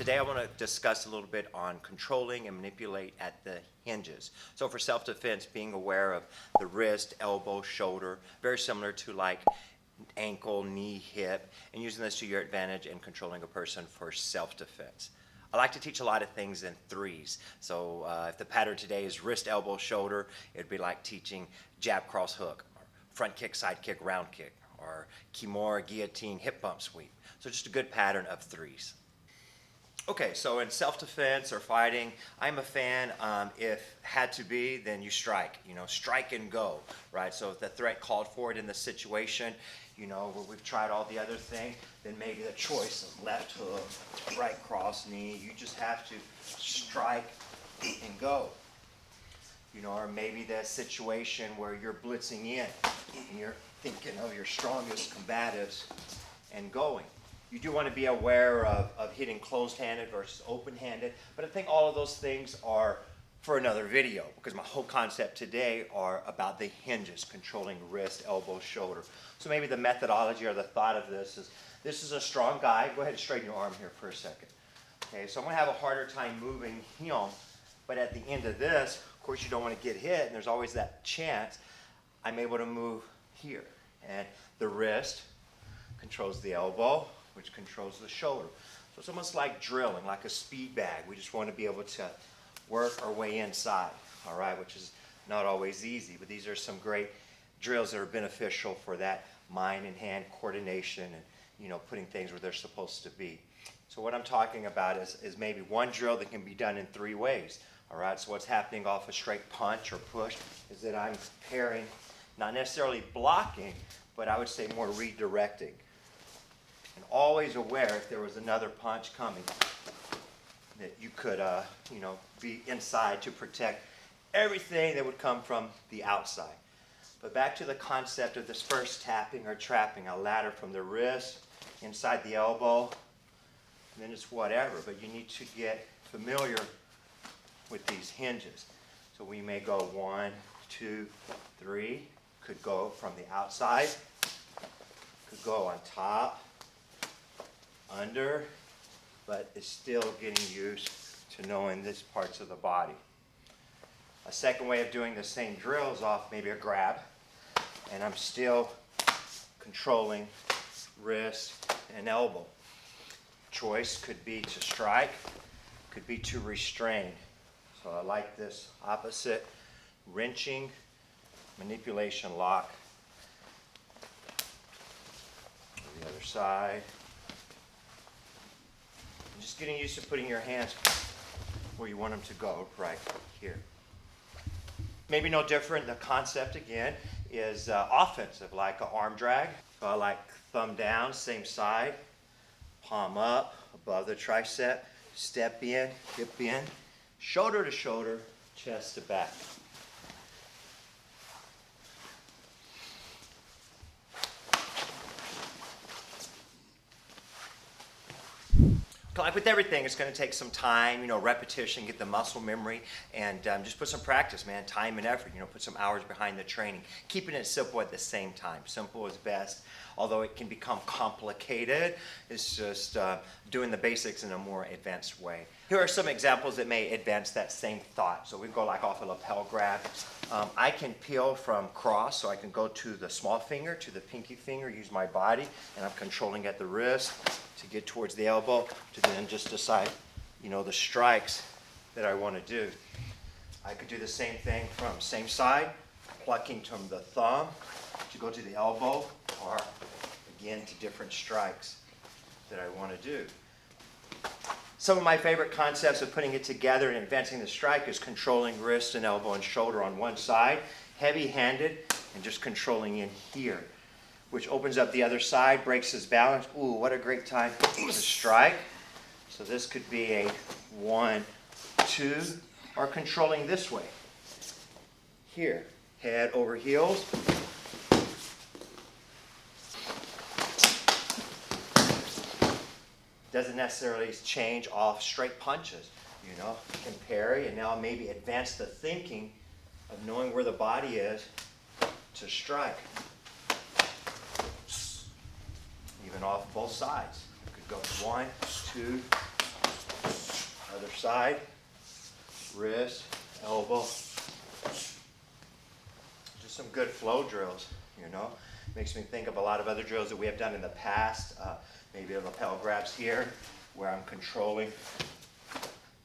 Today I want to discuss a little bit on controlling and manipulate at the hinges. So for self-defense, being aware of the wrist, elbow, shoulder, very similar to like ankle, knee, hip, and using this to your advantage in controlling a person for self-defense. I like to teach a lot of things in threes. So if the pattern today is wrist, elbow, shoulder, it'd be like teaching jab, cross, hook, or front kick, side kick, round kick, or kimura, guillotine, hip bump, sweep. So just a good pattern of threes. Okay, so in self-defense or fighting, I'm a fan, if had to be, then you strike, strike and go, right? So if the threat called for it in the situation, where we've tried all the other thing, then maybe the choice of left hook, right cross knee, you just have to strike and go. Or maybe that situation where you're blitzing in and you're thinking of your strongest combatives and going. You do want to be aware of hitting closed-handed versus open-handed, but I think all of those things are for another video because my whole concept today are about the hinges, controlling wrist, elbow, shoulder. So maybe the methodology or the thought of this is a strong guy. Go ahead and straighten your arm here for a second. Okay, so I'm going to have a harder time moving him, but at the end of this, of course, you don't want to get hit, and there's always that chance. I'm able to move here, and the wrist controls the elbow, which controls the shoulder. So it's almost like drilling, like a speed bag. We just want to be able to work our way inside, all right, which is not always easy, but these are some great drills that are beneficial for that mind and hand coordination and, putting things where they're supposed to be. So what I'm talking about is maybe one drill that can be done in three ways, all right? So what's happening off a straight punch or push is that I'm pairing, not necessarily blocking, but I would say more redirecting. And always aware if there was another punch coming that you could, be inside to protect everything that would come from the outside. But back to the concept of this first tapping or trapping, a ladder from the wrist, inside the elbow, and then it's whatever. But you need to get familiar with these hinges. So we may go 1, 2, 3, could go from the outside, could go on top, under, but it's still getting used to knowing these parts of the body. A second way of doing the same drill is off maybe a grab, and I'm still controlling wrist and elbow. Choice could be to strike, could be to restrain. So I like this opposite, wrenching, manipulation, lock. The other side. Just getting used to putting your hands where you want them to go, right here. Maybe no different. The concept, again, is offensive, like an arm drag. So I like thumb down, same side, palm up, above the tricep, step in, hip in, shoulder to shoulder, chest to back. Like with everything, it's going to take some time, repetition, get the muscle memory, and just put some practice, man, time and effort, put some hours behind the training. Keeping it simple at the same time. Simple is best, although it can become complicated. It's just doing the basics in a more advanced way. Here are some examples that may advance that same thought. So we can go like off a lapel grab. I can peel from cross, so I can go to the small finger, to the pinky finger, use my body, and I'm controlling at the wrist to get towards the elbow, to then just decide, the strikes that I want to do. I could do the same thing from same side, plucking from the thumb to go to the elbow, or again to different strikes that I want to do. Some of my favorite concepts of putting it together and advancing the strike is controlling wrist and elbow and shoulder on one side, heavy-handed, and just controlling in here, which opens up the other side, breaks his balance. Ooh, what a great time to strike. So this could be a 1, 2, or controlling this way. Here, head over heels. Doesn't necessarily change off straight punches, you can parry and now maybe advance the thinking of knowing where the body is to strike. Even off both sides. You could go 1, 2, side, wrist, elbow. Just some good flow drills, you know. Makes me think of a lot of other drills that we have done in the past. Maybe a lapel grabs here, where I'm controlling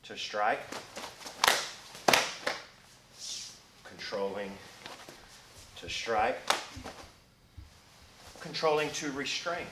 to strike, controlling to strike, controlling to restrain.